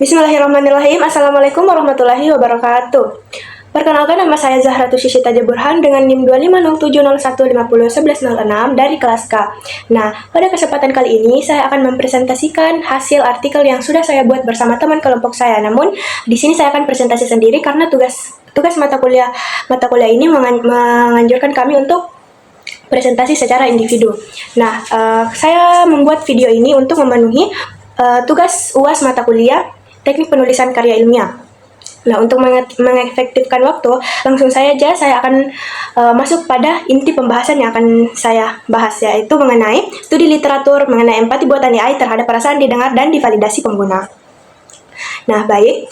Bismillahirrahmanirrahim. Assalamualaikum warahmatullahi wabarakatuh. Perkenalkan, nama saya Zahra Tusyisi Taja Burhan dengan NIM 250701501106 dari kelas K. Nah, pada kesempatan kali ini saya akan mempresentasikan hasil artikel yang sudah saya buat bersama teman kelompok saya. Namun, di sini saya akan presentasi sendiri karena tugas mata kuliah ini menganjurkan kami untuk presentasi secara individu. Nah, saya membuat video ini untuk memenuhi tugas UAS mata kuliah Teknik Penulisan Karya Ilmiah. Nah, untuk mengefektifkan waktu, langsung saja saya akan masuk pada inti pembahasan yang akan saya bahas, yaitu mengenai studi literatur mengenai empati buatan AI terhadap perasaan didengar dan divalidasi pengguna. Nah, baik.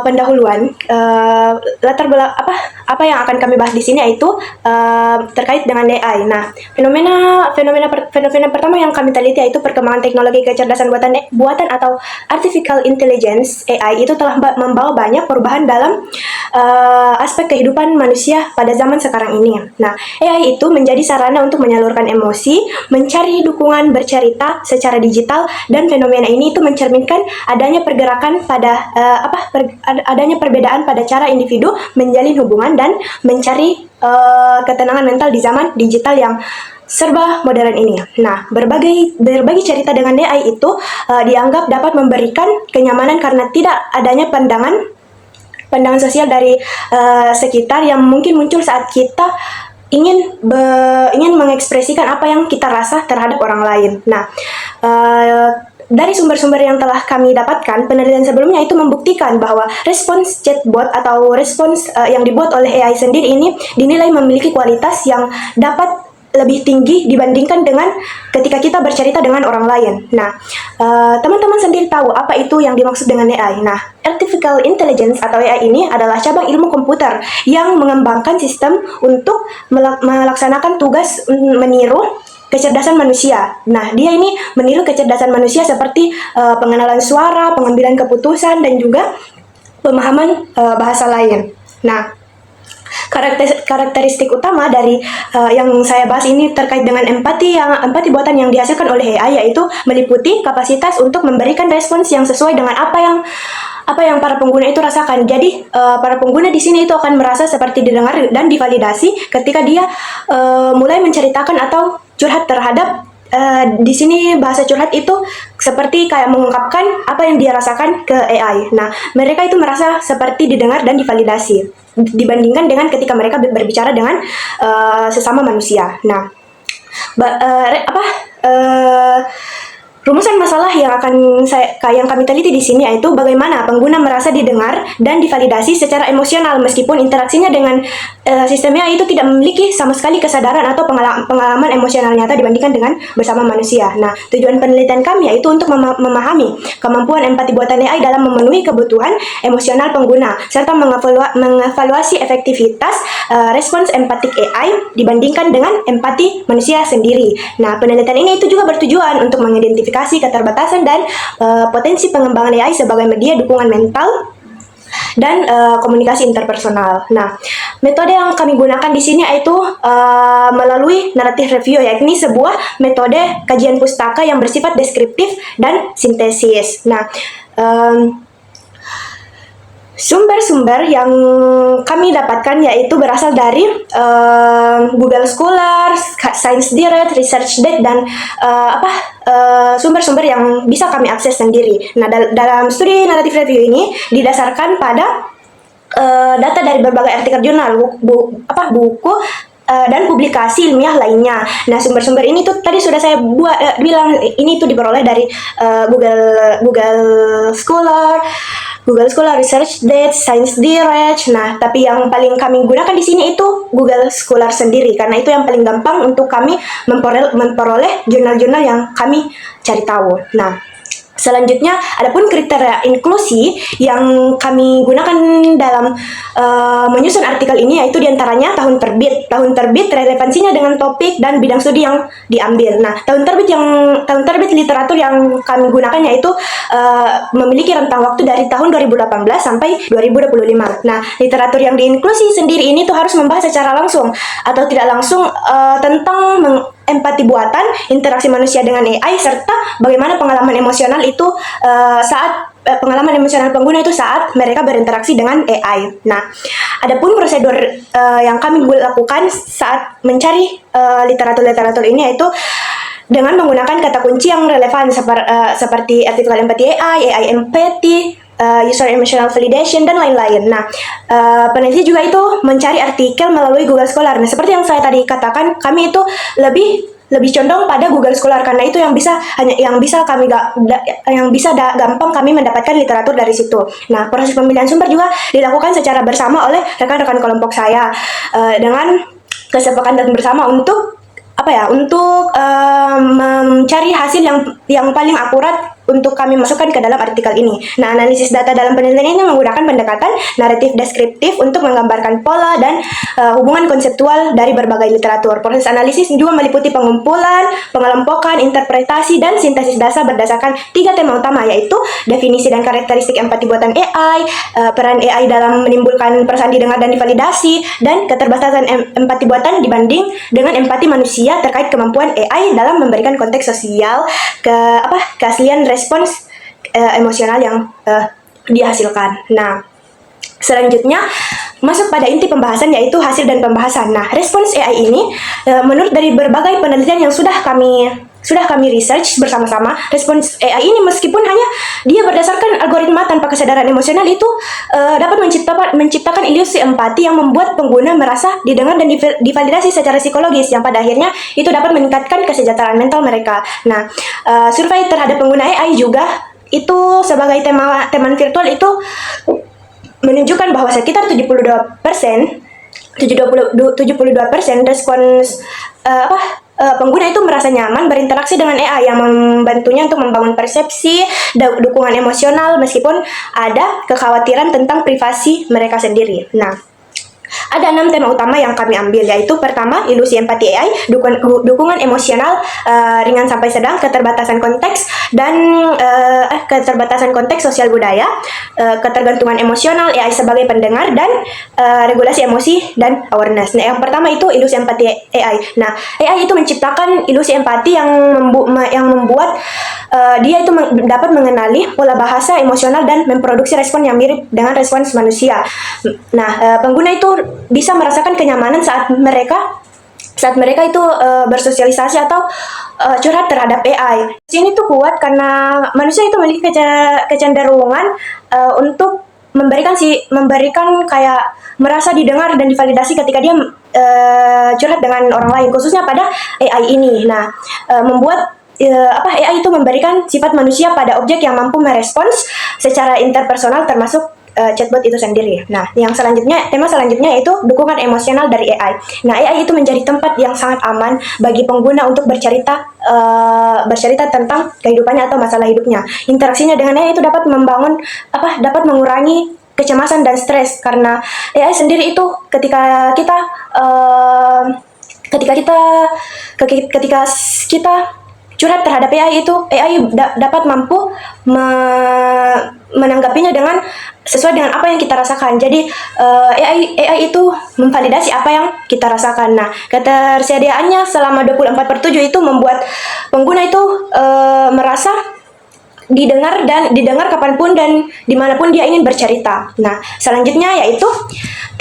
Pendahuluan, latar belakang apa yang akan kami bahas di sini yaitu terkait dengan AI. Nah, fenomena pertama yang kami teliti yaitu perkembangan teknologi kecerdasan buatan atau artificial intelligence (AI) itu telah membawa banyak perubahan dalam aspek kehidupan manusia pada zaman sekarang ini. Nah, AI itu menjadi sarana untuk menyalurkan emosi, mencari dukungan bercerita secara digital, dan fenomena ini itu mencerminkan adanya pergerakan pada adanya perbedaan pada cara individu menjalin hubungan dan mencari ketenangan mental di zaman digital yang serba modern ini. Nah, berbagi cerita dengan AI itu dianggap dapat memberikan kenyamanan karena tidak adanya pandangan sosial dari sekitar yang mungkin muncul saat kita ingin mengekspresikan apa yang kita rasa terhadap orang lain. Nah, dari sumber-sumber yang telah kami dapatkan, penelitian sebelumnya itu membuktikan bahwa respons chatbot atau respons yang dibuat oleh AI sendiri ini dinilai memiliki kualitas yang dapat lebih tinggi dibandingkan dengan ketika kita bercerita dengan orang lain. Nah, teman-teman sendiri tahu apa itu yang dimaksud dengan AI. Nah, Artificial Intelligence atau AI ini adalah cabang ilmu komputer yang mengembangkan sistem untuk melaksanakan tugas meniru kecerdasan manusia. Nah, dia ini meniru kecerdasan manusia seperti pengenalan suara, pengambilan keputusan, dan juga pemahaman bahasa lain. Nah, karakteristik utama dari yang saya bahas ini terkait dengan empati buatan yang dihasilkan oleh AI yaitu meliputi kapasitas untuk memberikan respons yang sesuai dengan apa yang para pengguna itu rasakan. Jadi para pengguna di sini itu akan merasa seperti didengar dan divalidasi ketika dia mulai menceritakan atau curhat terhadap di sini bahasa curhat itu seperti kayak mengungkapkan apa yang dia rasakan ke AI. Nah, mereka itu merasa seperti didengar dan divalidasi dibandingkan dengan ketika mereka berbicara dengan sesama manusia. Nah, rumusan masalah yang kami teliti di sini yaitu bagaimana pengguna merasa didengar dan divalidasi secara emosional meskipun interaksinya dengan sistemnya itu tidak memiliki sama sekali kesadaran atau pengalaman emosional nyata dibandingkan dengan bersama manusia. Nah, tujuan penelitian kami yaitu untuk memahami kemampuan empati buatan AI dalam memenuhi kebutuhan emosional pengguna serta mengevaluasi efektivitas respons empatik AI dibandingkan dengan empati manusia sendiri. Nah, penelitian ini itu juga bertujuan untuk mengidentifikasi keterbatasan dan potensi pengembangan AI sebagai media dukungan mental dan komunikasi interpersonal. Nah, metode yang kami gunakan di sini yaitu melalui narrative review, yakni sebuah metode kajian pustaka yang bersifat deskriptif dan sintesis. Nah, sumber-sumber yang kami dapatkan yaitu berasal dari Google Scholar, ScienceDirect, ResearchGate, dan sumber-sumber yang bisa kami akses sendiri. Nah, dalam studi narrative review ini didasarkan pada data dari berbagai artikel jurnal, buku dan publikasi ilmiah lainnya. Nah, sumber-sumber ini tuh tadi sudah saya bilang ini tuh diperoleh dari Google Scholar, ResearchGate, ScienceDirect. Nah, tapi yang paling kami gunakan di sini itu Google Scholar sendiri karena itu yang paling gampang untuk kami memperoleh jurnal-jurnal yang kami cari tahu. Nah, selanjutnya, adapun kriteria inklusi yang kami gunakan dalam menyusun artikel ini yaitu diantaranya tahun terbit, relevansinya dengan topik dan bidang studi yang diambil. Nah, tahun terbit literatur yang kami gunakan yaitu memiliki rentang waktu dari tahun 2018 sampai 2025. Nah, literatur yang diinklusi sendiri ini tuh harus membahas secara langsung atau tidak langsung tentang empati buatan, interaksi manusia dengan AI, serta bagaimana pengalaman emosional itu saat pengalaman emosional pengguna itu saat mereka berinteraksi dengan AI. Nah, adapun prosedur yang kami lakukan saat mencari literatur-literatur ini yaitu dengan menggunakan kata kunci yang relevan seperti ethical empathy AI empathy, user emotional validation, dan lain-lain. Nah, peneliti juga itu mencari artikel melalui Google Scholar. Nah, seperti yang saya tadi katakan, kami itu lebih condong pada Google Scholar karena itu yang bisa gampang kami mendapatkan literatur dari situ. Nah, proses pemilihan sumber juga dilakukan secara bersama oleh rekan-rekan kelompok saya dengan kesepakatan bersama untuk mencari hasil yang paling akurat untuk kami masukkan ke dalam artikel ini. Nah, analisis data dalam penelitian ini menggunakan pendekatan naratif deskriptif untuk menggambarkan pola dan hubungan konseptual dari berbagai literatur. Proses analisis juga meliputi pengumpulan, pengelompokan, interpretasi, dan sintesis data berdasarkan 3 tema utama, yaitu definisi dan karakteristik empati buatan AI, peran AI dalam menimbulkan perasaan didengar dan divalidasi, dan keterbatasan empati buatan dibanding dengan empati manusia terkait kemampuan AI dalam memberikan konteks sosial keaslian respons emosional yang dihasilkan. Nah, selanjutnya masuk pada inti pembahasan yaitu hasil dan pembahasan. Nah, respons AI ini menurut dari berbagai penelitian yang sudah kami research bersama-sama, respons AI ini meskipun hanya dia berdasarkan algoritma tanpa kesadaran emosional itu dapat menciptakan ilusi empati yang membuat pengguna merasa didengar dan divalidasi secara psikologis yang pada akhirnya itu dapat meningkatkan kesejahteraan mental mereka. Nah, survei terhadap pengguna AI juga itu sebagai teman virtual itu menunjukkan bahwa sekitar 72% respons pengguna itu merasa nyaman berinteraksi dengan AI yang membantunya untuk membangun persepsi dukungan emosional meskipun ada kekhawatiran tentang privasi mereka sendiri. Nah, ada 6 tema utama yang kami ambil, yaitu pertama, ilusi empati AI, dukungan emosional ringan sampai sedang, keterbatasan konteks dan keterbatasan konteks sosial budaya, ketergantungan emosional AI sebagai pendengar, dan regulasi emosi dan awareness. Nah, yang pertama itu ilusi empati AI. Nah, AI itu menciptakan ilusi empati yang membuat dia itu dapat mengenali pola bahasa emosional dan memproduksi respon yang mirip dengan respons manusia. Nah, pengguna itu bisa merasakan kenyamanan saat mereka itu bersosialisasi atau curhat terhadap AI. Ini tuh kuat karena manusia itu memiliki kecenderungan untuk memberikan kayak merasa didengar dan divalidasi ketika dia curhat dengan orang lain, khususnya pada AI ini. Nah, membuat AI itu memberikan sifat manusia pada objek yang mampu merespons secara interpersonal termasuk chatbot itu sendiri. Nah, tema selanjutnya yaitu dukungan emosional dari AI. Nah, AI itu menjadi tempat yang sangat aman bagi pengguna untuk bercerita tentang kehidupannya atau masalah hidupnya. Interaksinya dengan AI itu dapat mengurangi kecemasan dan stres karena AI sendiri itu ketika kita curhat terhadap AI itu dapat mampu menanggapinya sesuai dengan apa yang kita rasakan. Jadi AI itu memvalidasi apa yang kita rasakan. Nah, ketersediaannya selama 24/7 itu membuat pengguna itu merasa didengar kapanpun dan dimanapun dia ingin bercerita. Nah,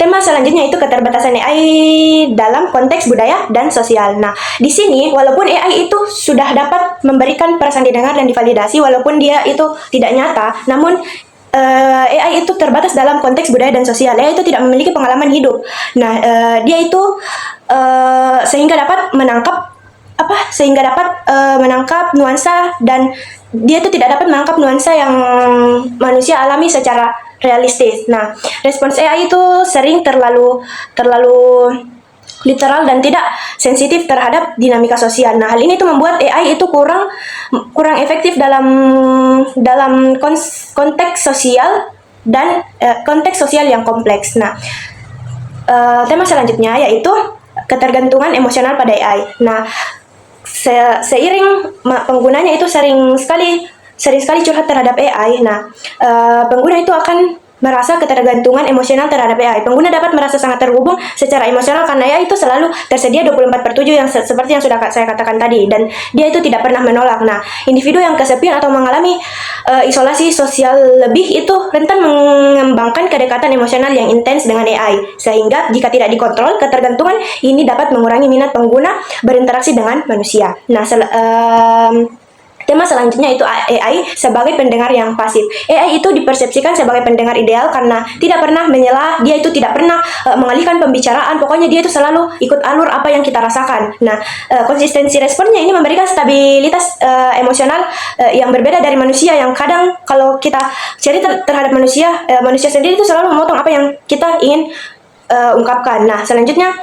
tema selanjutnya itu keterbatasan AI dalam konteks budaya dan sosial. Nah, di sini walaupun AI itu sudah dapat memberikan perasaan didengar dan divalidasi, walaupun dia itu tidak nyata, namun AI itu terbatas dalam konteks budaya dan sosial. AI itu tidak memiliki pengalaman hidup. Nah, dia itu sehingga dapat menangkap nuansa, dan dia itu tidak dapat menangkap nuansa yang manusia alami secara realistis. Nah, respons AI itu sering terlalu literal dan tidak sensitif terhadap dinamika sosial. Nah, hal ini tuh membuat AI itu kurang efektif dalam konteks sosial dan konteks sosial yang kompleks. Nah, tema selanjutnya yaitu ketergantungan emosional pada AI. Nah, seiring penggunanya itu sering sekali curhat terhadap AI. Nah, pengguna itu akan merasa ketergantungan emosional terhadap AI. Pengguna dapat merasa sangat terhubung secara emosional karena AI itu selalu tersedia 24/7 yang seperti yang sudah saya katakan tadi, dan dia itu tidak pernah menolak. Nah, individu yang kesepian atau mengalami isolasi sosial lebih itu rentan mengembangkan kedekatan emosional yang intens dengan AI. Sehingga jika tidak dikontrol, ketergantungan ini dapat mengurangi minat pengguna berinteraksi dengan manusia. Nah, tema selanjutnya itu AI sebagai pendengar yang pasif. AI itu dipersepsikan sebagai pendengar ideal karena tidak pernah menyela, dia itu tidak pernah mengalihkan pembicaraan, pokoknya dia itu selalu ikut alur apa yang kita rasakan. Nah, konsistensi responnya ini memberikan stabilitas emosional yang berbeda dari manusia yang kadang kalau kita cerita terhadap manusia, manusia sendiri itu selalu memotong apa yang kita ingin ungkapkan. Nah, selanjutnya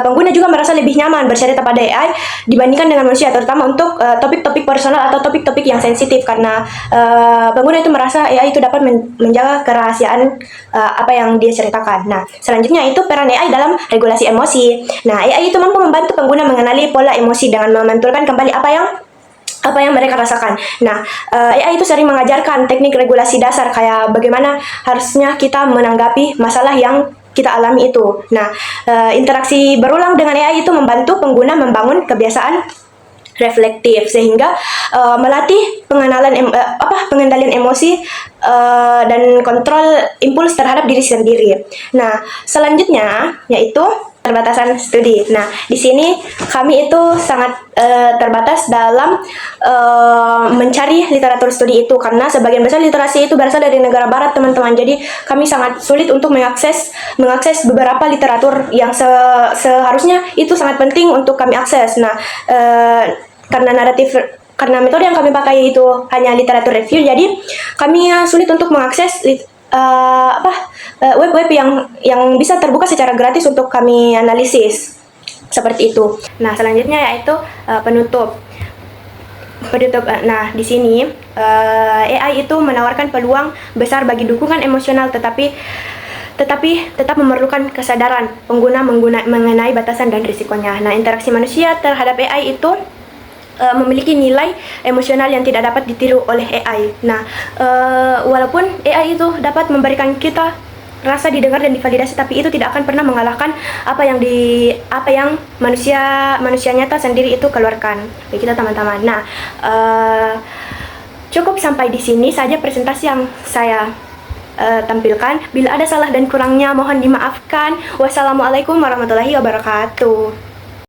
pengguna juga merasa lebih nyaman bercerita pada AI dibandingkan dengan manusia, terutama untuk topik-topik personal atau topik-topik yang sensitif karena pengguna itu merasa AI itu dapat menjaga kerahasiaan apa yang dia ceritakan. Nah, selanjutnya itu peran AI dalam regulasi emosi. Nah, AI itu mampu membantu pengguna mengenali pola emosi dengan memantulkan kembali apa yang mereka rasakan. Nah, AI itu sering mengajarkan teknik regulasi dasar kayak bagaimana harusnya kita menanggapi masalah yang kita alami itu. Nah, interaksi berulang dengan AI itu membantu pengguna membangun kebiasaan reflektif sehingga melatih pengendalian emosi dan kontrol impuls terhadap diri sendiri. Nah, selanjutnya yaitu keterbatasan studi. Nah, di sini kami itu sangat terbatas dalam mencari literatur studi itu karena sebagian besar literasi itu berasal dari negara barat, teman-teman. Jadi kami sangat sulit untuk mengakses beberapa literatur yang seharusnya itu sangat penting untuk kami akses. Nah, karena metode yang kami pakai itu hanya literatur review, jadi kami sulit untuk mengakses web-web yang bisa terbuka secara gratis untuk kami analisis seperti itu. Nah, selanjutnya yaitu penutup. Nah, di sini AI itu menawarkan peluang besar bagi dukungan emosional, tetapi tetap memerlukan kesadaran pengguna mengenai batasan dan risikonya. Nah, interaksi manusia terhadap AI itu memiliki nilai emosional yang tidak dapat ditiru oleh AI. Nah, walaupun AI itu dapat memberikan kita rasa didengar dan divalidasi, tapi itu tidak akan pernah mengalahkan apa yang manusia nyata sendiri itu keluarkan. Begitu teman-teman. Nah, cukup sampai di sini saja presentasi yang saya tampilkan. Bila ada salah dan kurangnya mohon dimaafkan. Wassalamualaikum warahmatullahi wabarakatuh.